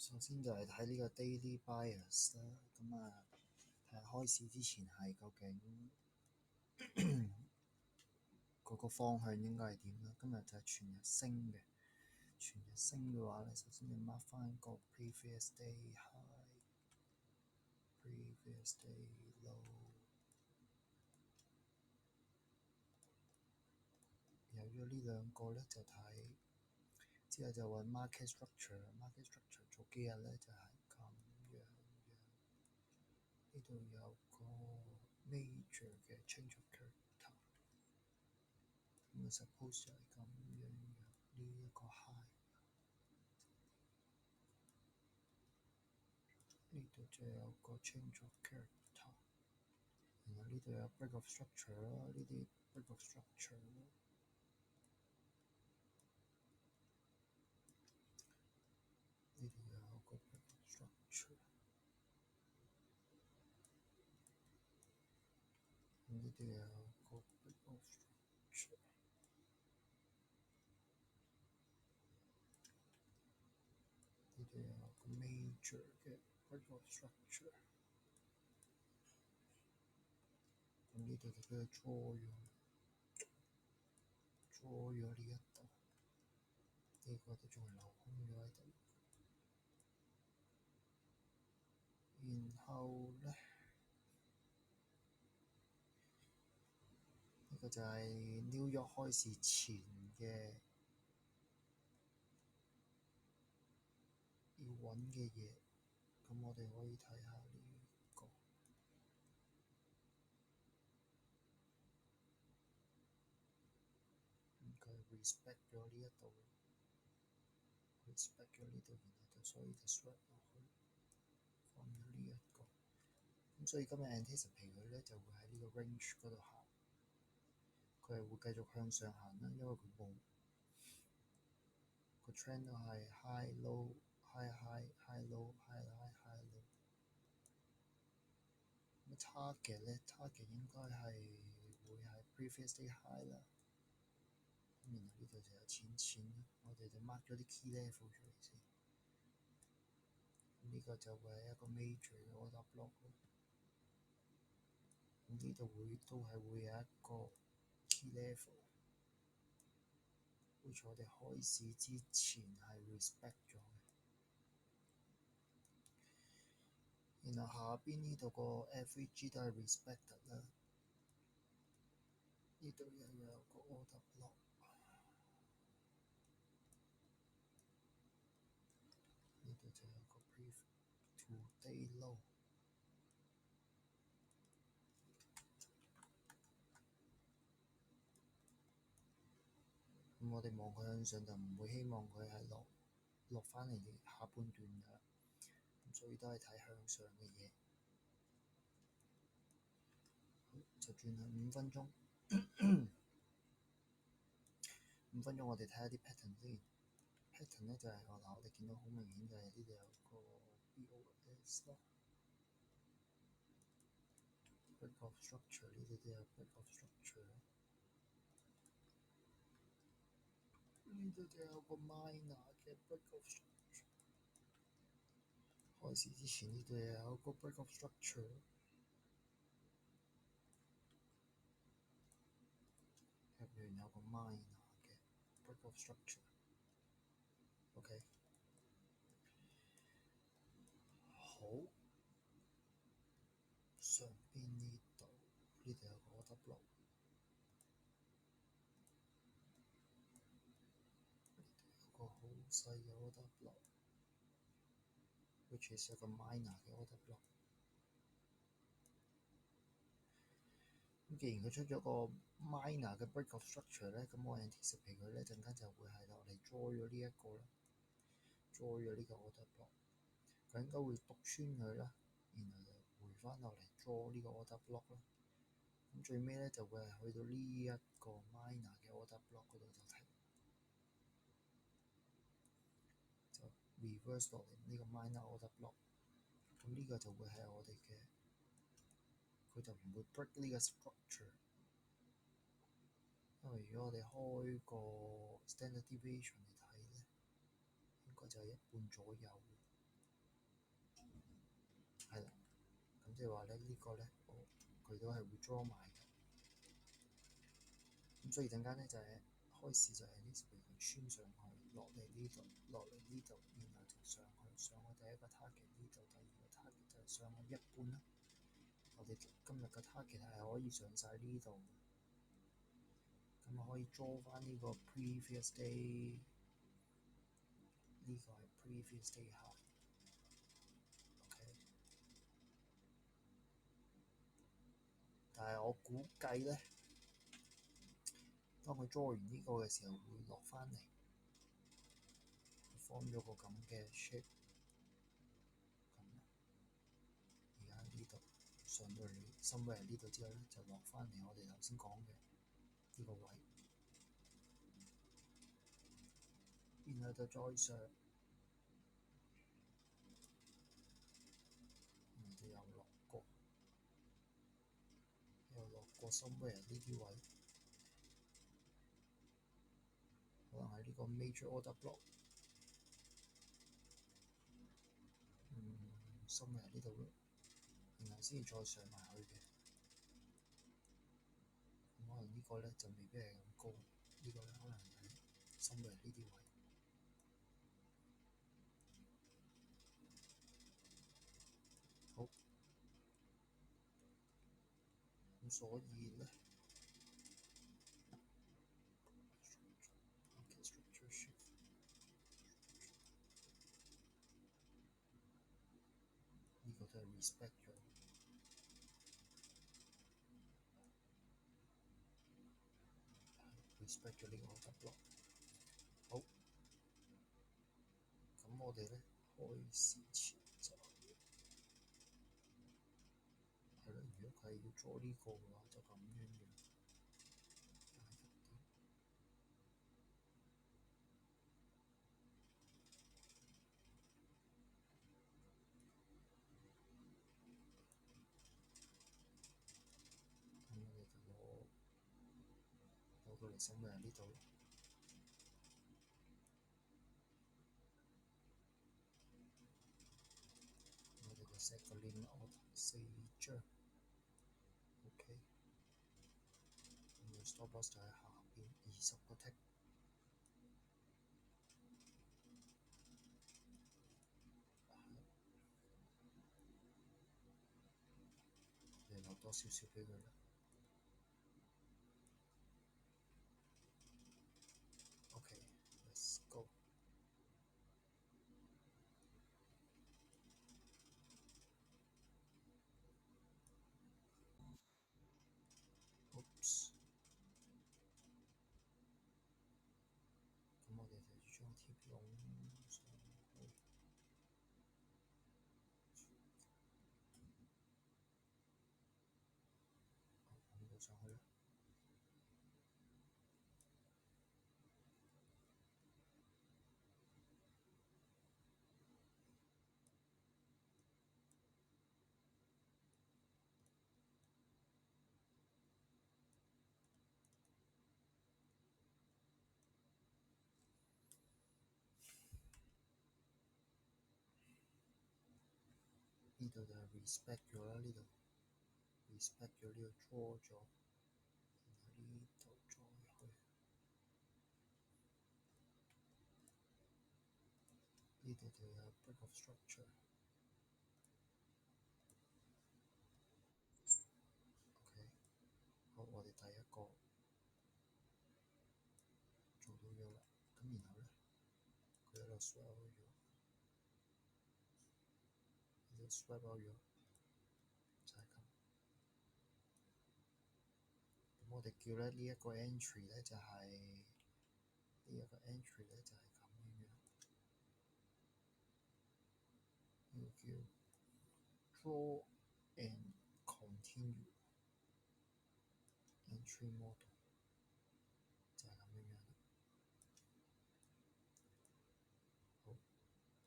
首先就係睇呢個 daily bias 啦，咁啊睇下開市之前係究竟嗰個方向應該係點啦。今日就係全日升嘅，全日升嘅話咧，首先要 mark 翻個 previous day high、previous day low，有咗呢兩個咧就睇，之後就揾 market structure。market structure 早幾日咧就係咁樣。呢度有個 major 嘅 change of character，咁啊 suppose 就係咁樣呢一個 high，呢度就有個 change of character，然後呢度有 break of structure 啦，呢啲 break of structure，呢度有個 break of structure，呢度有個 break of structure，呢度有個 major 嘅 break of structure，咁呢度就俾佢draw咗呢一度，呢個都仲係留空咗喺度，然後咧呢個就係 New York 開市前嘅要揾嘅嘢，咁我哋可以睇下呢個，佢 respect 咗呢一度，respect 咗呢度，然後就所以就 swap 落去，放咗呢一個，咁所以今日 anticipate 佢咧就會喺呢個 range 嗰度行，佢係會繼續向上行啦，因為佢冇個 trend 都係 high low high high high low high high high low。咁 target 咧 target 應該係會係 previous day high 啦，咁然後呢度就有錢啦，我哋就 mark 咗啲 key level 出嚟先。咁呢個就會係一個 major 嘅 order block 咯。咁呢度都係會有一個 key level， which 我哋開市之前係 respect 咗嘅。然後下邊呢度個 FVG 都係 respected 啦。呢度又有個 order block， 呢度就有個 two-day low。咁我哋望佢向上就唔會希望佢係落返嚟下半段㗎啦，咁所以都係睇向上嘅嘢。好，就轉向5分鐘。5分鐘我哋睇下啲 pattern 先。pattern 咧就係我哋見到好明顯就係呢度有個 BOS 咯，break of structure， 呢度都有 break of structure， 呢度就有個 minor 嘅 break of structure， 開始之前呢度又有個 break of structure， 入面有個 minor 嘅 break of structure。OK， 好，上邊呢度有個 order block， 呢度有個好細嘅 order block，which is 一個 minor 嘅 order block。咁既然佢出咗個 minor 嘅 break of structure 咧，咁我 anticipate 佢咧陣間就會係落嚟 draw 咗呢一個啦，draw 咗呢個 order block， 佢應該會篤穿佢啦，然後就回翻落嚟 draw 呢個 order block 啦。咁最尾咧就會係去到呢一個 minor 嘅 order block 嗰度就停，就 reverse 落嚟呢個 minor order block。咁呢個就會係我哋嘅，佢就唔會 break 呢個 structure。因為如果我哋開個 standard deviation 嚟睇咧，應該就係1半左右。即係話咧呢個咧，佢都係會 draw 埋嘅。咁所以陣間咧就係、開始就係呢條佢穿上去，落嚟呢度，落嚟呢度，然後就上去，上去第一個 target 呢度，第二個 target 就係上去一半啦。我哋今日嘅 target 係可以上晒呢度，咁啊可以 draw 翻呢個 previous day，呢個係 previous day high。OK， 但係我估計咧，當佢 draw 完呢個嘅時候，會落翻嚟，form 咗個咁嘅 shape。咁而家呢度上到嚟somewhere呢度之後咧，就落翻嚟我哋頭先講嘅呢個位，然後就再上，然後就又落過somewhere呢啲位，可能係呢個 major order block。somewhere呢度咯，然後先至再上埋去嘅。咁可能呢個咧就未必係咁高，呢個咧可能係somewhere呢啲位。好，咁所以咧，structure shift 呢個都係 respect 咗呢個 order block。好，咁我哋咧開始前就係咯，如果佢係要做呢個嘅話，就咁樣樣。咁我哋就攞到嚟somewhere呢度。我哋就 set 個 limit order 4張。OK，咁個 stop loss 就喺下邊20個 tick。你留多少少俾佢啦。OK，let's go。Oops，咁我哋就要將貼籠上去，拱到上去啦。呢度就係 respect 咗啦，呢度 respect 咗呢個 draw 咗，然後呢度再去，呢度就有 break of structure。OK，好，我哋第一個做到咗啦，咁然後咧，佢喺度 swell 咗，呢度 swell 咗，就係咁。咁我哋叫咧呢一個 entry 咧就係呢一個 entry 咧就係咁樣樣，呢個叫 draw and continue entry model。